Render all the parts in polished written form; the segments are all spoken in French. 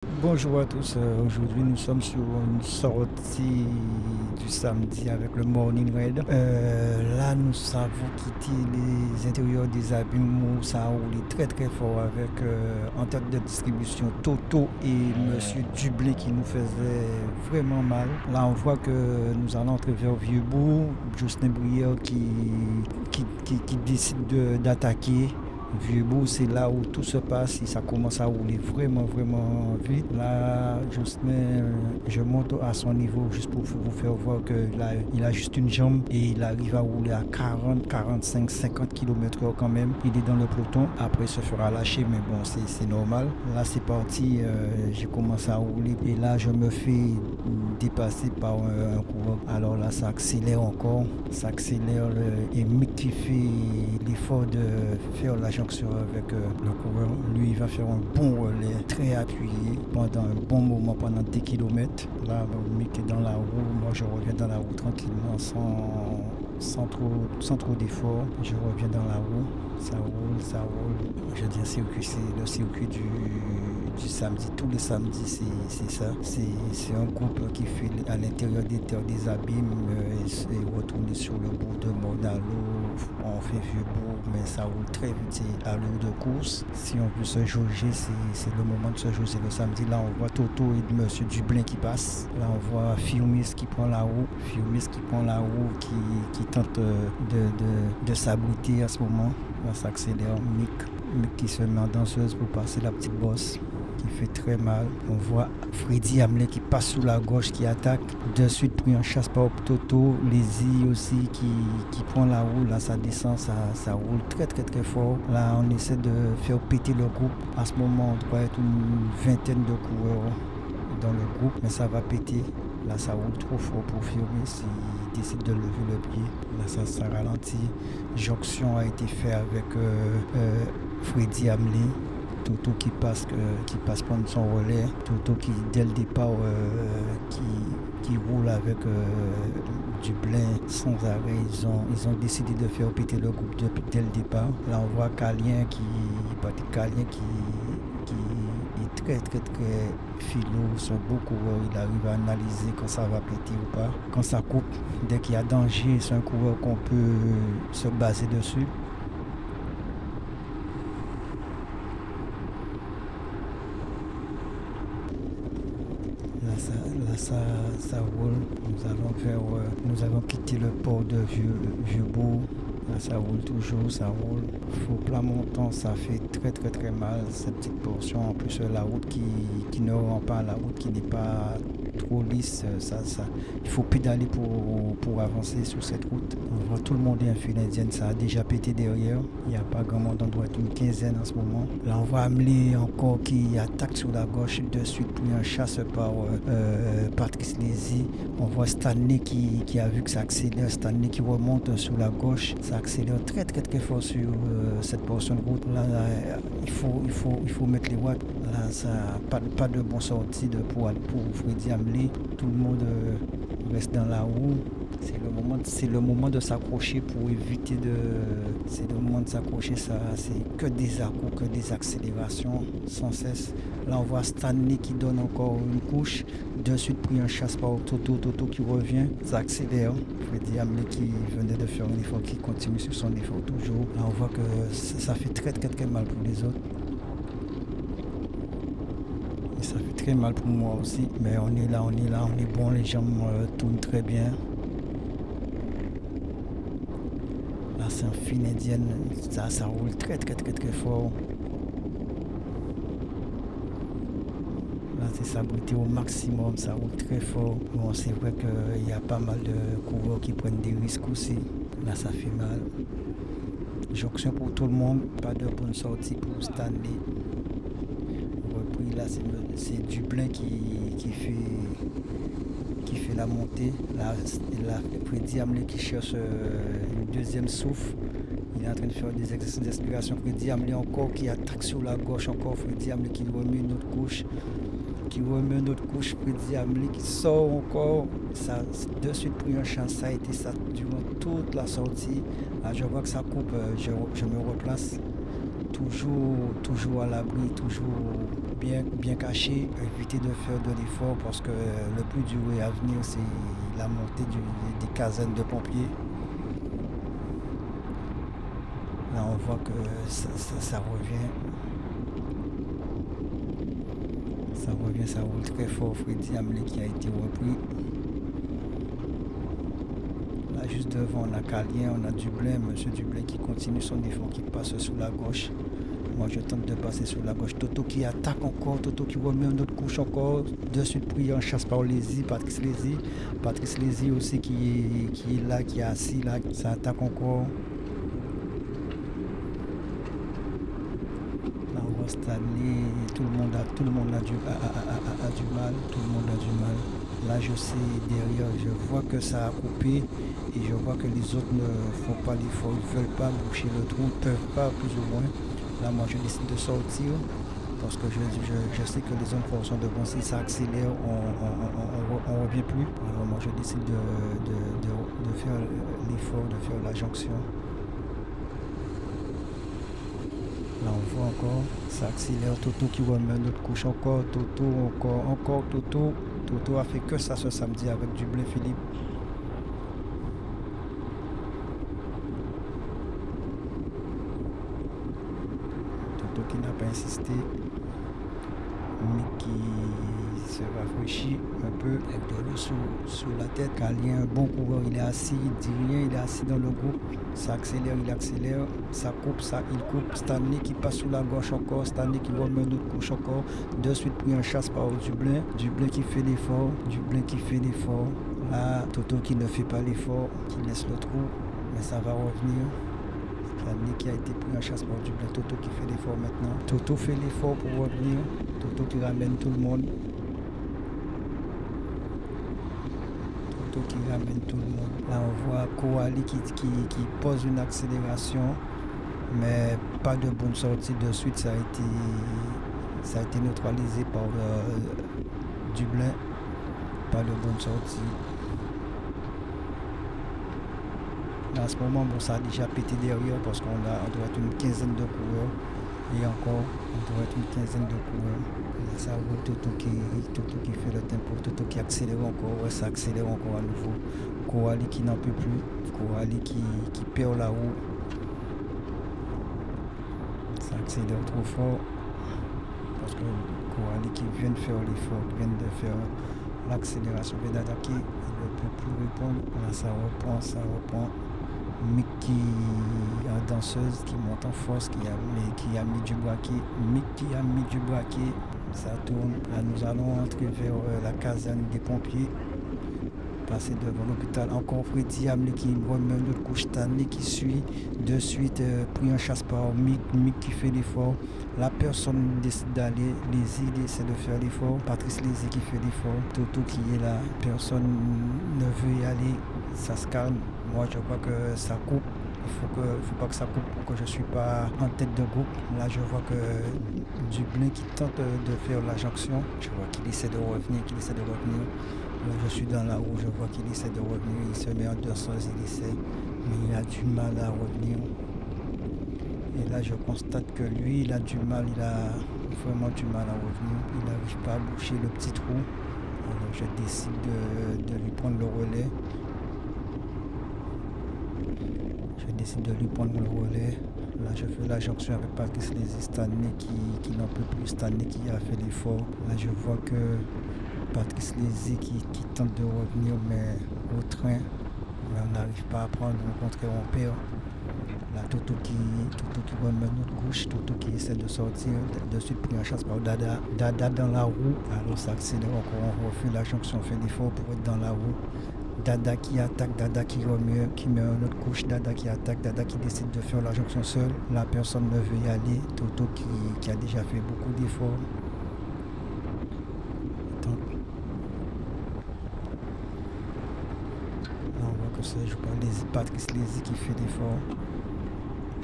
Bonjour à tous. Aujourd'hui, nous sommes sur une sortie du samedi avec le Morning Raid. Là, nous avons quitté les intérieurs des abîmes où ça a roulé très très fort avec en tête de distribution Toto et Monsieur Dublé qui nous faisait vraiment mal. Là, on voit que nous allons entrer vers Vieux-Bourg. Justin Brière qui décide d'attaquer. Vieux-Bourg, c'est là où tout se passe et ça commence à rouler vraiment, vraiment vite. Là, Jocelyn, je monte à son niveau juste pour vous faire voir qu'il a juste une jambe et il arrive à rouler à 40, 45, 50 km/h quand même. Il est dans le peloton. Après, il se fera lâcher, mais bon, c'est normal. Là, c'est parti. J'ai commencé à rouler et là, je me fais dépasser par un coureur. Alors là, ça accélère encore. Ça accélère et Mick qui fait l'effort de faire la jonction avec le coureur. Lui, il va faire un bon relais très appuyé pendant un bon moment, pendant 10 km. Là, Mick est dans la roue. Moi, je reviens dans la roue tranquillement sans trop d'efforts. Je reviens dans la roue. Ça roule, ça roule. Je dis circuit, c'est le circuit du samedi. Tous les samedis, c'est ça. C'est un groupe qui fait à l'intérieur des terres des abîmes et retourner sur le bout de Monalo. On fait Vieux-Bourg, mais ça roule très vite. C'est à l'heure de course. Si on veut se jauger, c'est le moment de se jauger le samedi. Là, on voit Toto et Monsieur Dublin qui passent. Là, on voit Firmis qui prend la roue. Firmis qui prend la roue, qui tente de s'abriter à ce moment. Là, ça accélère. Mick qui se met en danseuse pour passer la petite bosse, qui fait très mal. On voit Freddy Hamlet qui passe sous la gauche, qui attaque. De suite pris en chasse par Toto. Lézy aussi qui prend la roue. Là, ça descend, ça roule très très très fort. Là, on essaie de faire péter le groupe. À ce moment, on doit être une vingtaine de coureurs dans le groupe, mais ça va péter. Là, ça roule trop fort pour Firmis. Il décide de lever le pied. Là, ça ralentit. Jonction a été fait avec Freddy Hamlet. Toto qui passe prendre son relais. Toto qui, dès le départ, qui roule avec Dublin sans arrêt. Ils ont décidé de faire péter le groupe dès le départ. Là, on voit Calien qui est très très très philo, c'est un beau coureur, il arrive à analyser quand ça va péter ou pas. Quand ça coupe, dès qu'il y a danger, c'est un coureur qu'on peut se baser dessus. Là, ça roule. Nous allons quitter le port de Vieux-Bourg. Là, ça roule toujours, ça roule. Faux plat montant, ça fait très très très mal cette petite portion. En plus, la route qui ne rend pas, la route qui n'est pas trop lisse, il faut pédaler pour avancer sur cette route. On voit tout le monde est en file indienne, ça a déjà pété derrière. Il n'y a pas grand monde, on doit être une quinzaine en ce moment. Là, on voit Amelie encore qui attaque sur la gauche, de suite pris en chasse par Patrice Lézy. On voit Stanley qui a vu que ça accélère, Stanley qui remonte sur la gauche. Ça accélère très très très fort sur cette portion de route. Là, il faut mettre les watts. Là, ça pas de bon sortie pour Freddy Hamlet. Tout le monde reste dans la roue. C'est le moment de s'accrocher pour éviter de. C'est le moment de s'accrocher. Ça, c'est que des à-coups, que des accélérations sans cesse. Là, on voit Stanley qui donne encore une couche. De suite pris en chasse par Toto qui revient. Ça accélère. Freddy Hamlet qui venait de faire un effort, qui continue sur son effort toujours. Là, on voit que ça fait très très très mal pour les autres. Et ça fait très mal pour moi aussi. Mais on est là, on est bon. Les jambes tournent très bien. Là, c'est un fil indienne. Ça roule très très très très fort. Là, c'est s'abriter au maximum, ça roule très fort. Bon, c'est vrai qu'il y a pas mal de coureurs qui prennent des risques aussi. Là, ça fait mal. Jonction pour tout le monde, pas de bonne sortie pour Stanley. Repris, là, c'est Dublin qui fait la montée. Là, Freddy Hamlet qui cherche une deuxième souffle. Il est en train de faire des exercices d'inspiration. Freddy Hamlet encore qui attaque sur la gauche, encore Freddy Hamlet qui remet une autre couche. Freddy Hamlet qui sort encore. Ça, de suite pris en chance, ça a été ça durant toute la sortie. Là, je vois que ça coupe, je me replace. Toujours à l'abri, toujours bien caché, éviter de faire de l'effort parce que le plus dur à venir, c'est la montée des casernes de pompiers. Là, on voit que ça revient. Ça roule très fort. Freddy Hamlet qui a été repris. Là, juste devant, on a Calien, on a Dublin, Monsieur Dublin qui continue son effort, qui passe sous la gauche. Moi, je tente de passer sous la gauche. Toto qui attaque encore, Toto qui remet une autre couche encore. De suite pris en chasse par Lézy, Patrice Lézy. Patrice Lézy aussi qui est là, qui est assis là, ça attaque encore. Là, on voit Stanley, tout le monde a du mal, tout le monde a du mal. Là, je sais, derrière, je vois que ça a coupé et je vois que les autres ne font pas l'effort, ils ne veulent pas boucher le trou, ne peuvent pas plus ou moins. Là, moi, je décide de sortir parce que je sais que les zones fortes sont devant. Si ça accélère, on ne revient plus. Alors, moi, je décide de faire l'effort, de faire la jonction. Là, on voit encore, ça accélère. Toto qui remet notre couche encore. Toto, encore Toto. Toto a fait que ça ce samedi avec Dublin Philippe. Toto qui n'a pas insisté, mais qui se rafraîchit un peu avec de l'eau sous la tête. Calien, un bon coureur, il est assis, il dit rien, il est assis dans le groupe. Ça accélère, il accélère, ça coupe, il coupe. Stanley qui passe sous la gauche encore, Stanley qui remet une autre couche encore. De suite pris en chasse par Dublin. Dublin qui fait l'effort, Là, Toto qui ne fait pas l'effort, qui laisse le trou, mais ça va revenir. Stanley qui a été pris en chasse par Dublin. Toto qui fait l'effort maintenant. Toto fait l'effort pour revenir. Toto qui ramène tout le monde. Qui ramène tout le monde. Là, on voit Kouali qui pose une accélération, mais pas de bonne sortie de suite. Ça a été neutralisé par Dublin. Pas de bonne sortie. Là, à ce moment, bon, ça a déjà pété derrière parce qu'on doit être une quinzaine de coureurs. Et encore, on doit être une quinzaine de coureurs. Là, ça roule Toto qui fait le tempo, Toto qui accélère encore, ouais, ça accélère encore à nouveau. Kouali qui n'en peut plus, Kouali qui perd la roue. Ça accélère trop fort. Parce que Kouali qui vient de faire l'effort, vient de faire l'accélération, vient d'attaquer, il ne peut plus répondre. Là, ça reprend. Mick qui est danseuse qui monte en force, qui a mis du braquet. Mick qui a mis du braquet, ça tourne. Là, nous allons entrer vers la caserne des pompiers, passer devant l'hôpital. Encore Freddy Hamlet qui remet une autre couche, Stanley qui suit. De suite, pris en chasse par Mick qui fait l'effort. La personne décide d'aller, Lézy essaie de faire l'effort. Patrice Lézy qui fait l'effort. Toto qui est là, personne ne veut y aller, ça se calme. Moi, je vois que ça coupe. Il faut pas que ça coupe pour que je ne suis pas en tête de groupe. Là, je vois que Dublin qui tente de faire la jonction. Je vois qu'il essaie de revenir, Là, je suis dans la roue, je vois qu'il essaie de revenir. Il se met en deux sens, il essaie. Mais il a du mal à revenir. Et là, je constate que lui, il a du mal, il a vraiment du mal à revenir. Il n'arrive pas à boucher le petit trou. Alors, je décide de lui prendre le relais. Là, je fais la jonction avec Patrice Lézy, Stanley qui n'en peut plus, Stanley qui a fait l'effort. Là, je vois que Patrice Lézy qui tente de revenir, mais au train, mais on n'arrive pas à prendre, au contraire, on perd. Là, Toto qui remet notre couche, Toto qui essaie de sortir, de suite pris en chasse par Dada. Dada dans la roue, alors ça accélère encore, on refait la jonction, on fait l'effort pour être dans la roue. Dada qui attaque, Dada qui remet, qui met une autre couche, Dada qui attaque, Dada qui décide de faire la jonction seule. La personne ne veut y aller, Toto qui a déjà fait beaucoup d'efforts. Là, on voit que ça joue par Patrice Lézy qui fait l'effort.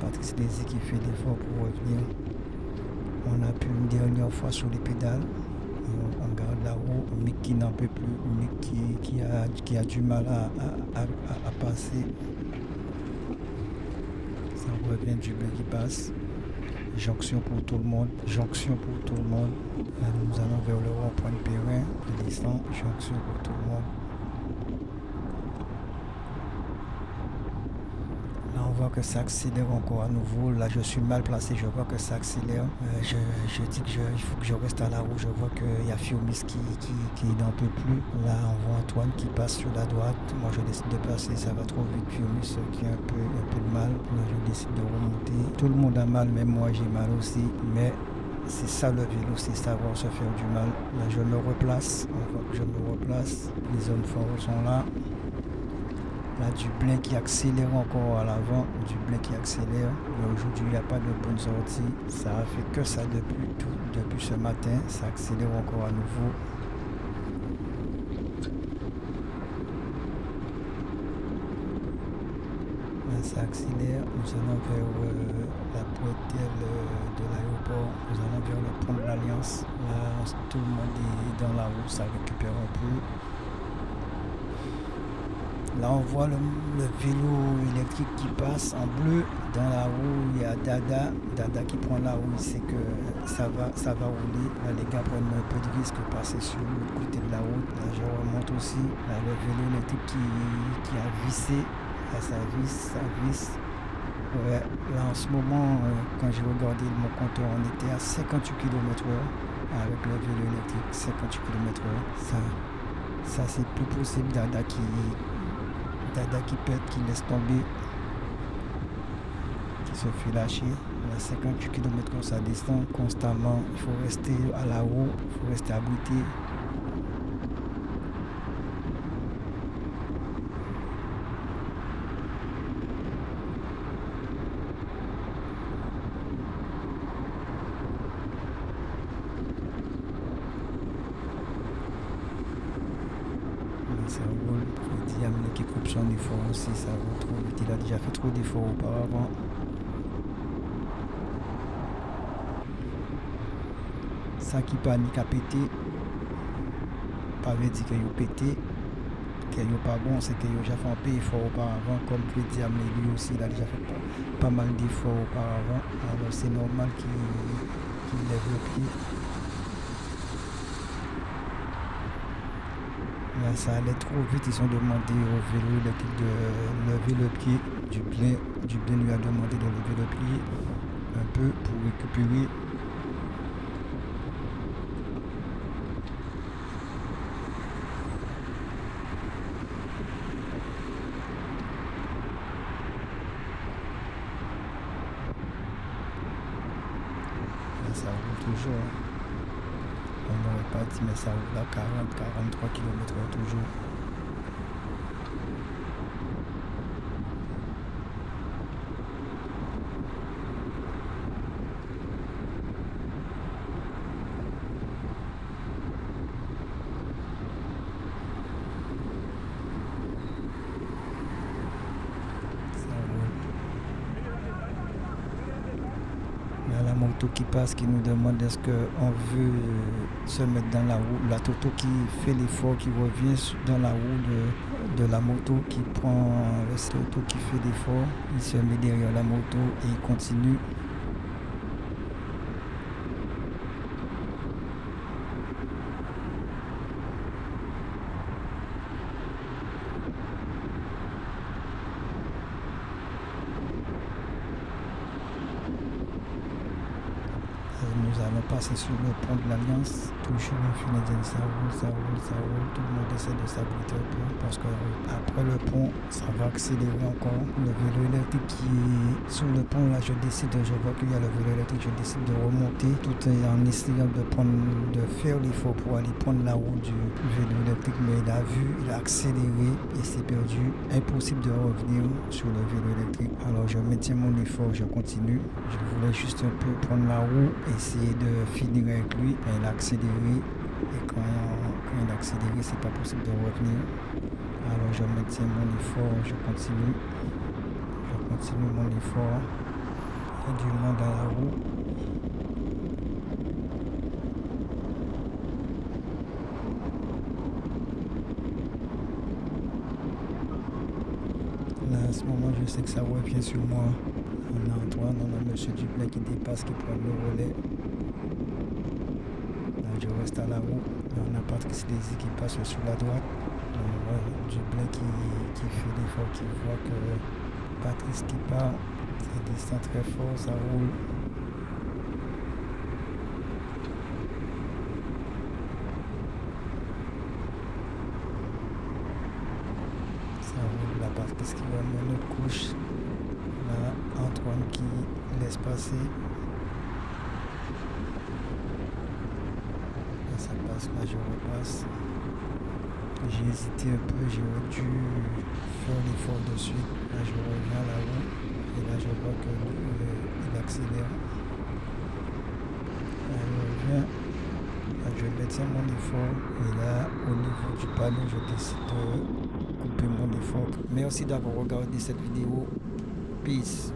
Patrice Lézy qui fait l'effort pour revenir. On appuie une dernière fois sur les pédales. On garde la roue, Mick qui n'en peut plus, Mick qui a du mal à passer. Ça revient, Dublin qui passe. Jonction pour tout le monde. Jonction pour tout le monde. Là, nous allons vers le rond-point de Perrin. Je descends. Jonction pour tout le monde. Là, on voit que ça accélère encore à nouveau. Là, je suis mal placé. Je vois que ça accélère. Je dis il faut que je reste à la roue. Je vois qu'il y a Fiomis qui n'en peut plus. Là, on voit Antoine qui passe sur la droite. Moi, je décide de passer. Ça va trop vite. Fiomis qui a un peu de mal. Là, je décide de remonter. Tout le monde a mal, même moi, j'ai mal aussi. Mais c'est ça le vélo, c'est savoir se faire du mal. Là, je me replace. On voit que je me replace. Les zones fortes sont là. Là, Dublin qui accélère encore à l'avant, Dublin qui accélère. Mais aujourd'hui, il n'y a pas de bonne sortie. Ça a fait que ça depuis ce matin. Ça accélère encore à nouveau. Là, ça accélère. Nous allons vers la bretelle de l'aéroport. Nous allons vers le pont de l'Alliance. Là, tout le monde est dans la roue. Ça récupère un peu. Là, on voit le vélo électrique qui passe en bleu. Dans la roue, il y a Dada. Dada qui prend la roue, il sait que ça va rouler. Là, les gars prennent un peu de risque de passer sur le côté de la route. Là, je remonte aussi. Là, le vélo électrique qui a vissé. Là, ça visse. Ouais, là, en ce moment, quand j'ai regardé mon compteur, on était à 58 km/h avec le vélo électrique. 58 km/h. Ça c'est plus possible. Dada qui pète, qui laisse tomber, qui se fait lâcher. À 58 km/h, ça descend constamment. Il faut rester à la roue, il faut rester abrité. Ça roule. Il y a Diamine qui coupe son effort aussi, ça roule trop vite. Il a déjà fait trop d'efforts auparavant. Ça qui panique à péter. Pas veut dire qu'il a pété. Qu'il n'est pas bon, c'est qu'il a déjà fait un peu d'efforts auparavant. Comme le Diamine lui aussi, il a déjà fait pas mal d'efforts auparavant. Alors c'est normal qu'il lève le pied. Là, ça allait trop vite, ils ont demandé au vélo de lever le pied. Dublin lui a demandé de lever le pied un peu pour récupérer. Là, ça roule toujours. On n'aurait pas dit, mais ça roule à 40-43 km/h toujours. La moto qui passe, qui nous demande est-ce qu'on veut se mettre dans la roue. La Toto qui fait l'effort, qui revient dans la roue de la moto, qui prend le Toto qui fait l'effort, il se met derrière la moto et il continue. Nous allons passer sur le pont de l'Alliance, toujours infiniment, ça roule, tout le monde essaie de s'abriter un peu parce qu'après le pont, ça va accélérer encore. Le vélo électrique qui est sur le pont, là je vois qu'il y a le vélo électrique, je décide de remonter tout en essayant de faire l'effort pour aller prendre la route du vélo électrique, mais il a accéléré et c'est perdu, impossible de revenir sur le vélo électrique. Alors je maintiens mon effort, je continue, je voulais juste un peu prendre la roue, essayer de finir avec lui, mais il a accéléré et quand il a accéléré, c'est pas possible de revenir. Alors je maintiens mon effort, je continue mon effort. Il y a du monde à la roue. Là, à ce moment, je sais que ça revient sur moi. On a Antoine, on a monsieur Dublin qui dépasse, qui prend le relais. Là, je reste à la roue. Là, on a Patrice Lézy qui passe sur la droite. Dublin qui fait l'effort, qui voit que Patrice qui part. Ça descend très fort, ça roule. Ça roule la Patrice qui va dans notre couche. Là, Antoine qui laisse passer. Là, ça passe, là je repasse. J'ai hésité un peu, j'aurais dû faire l'effort de suite. Là je reviens à la roue et là je vois qu'il accélère. Là je reviens, là je maintiens mon effort et là au niveau du panneau je décide de couper mon effort. Merci d'avoir regardé cette vidéo. Peace.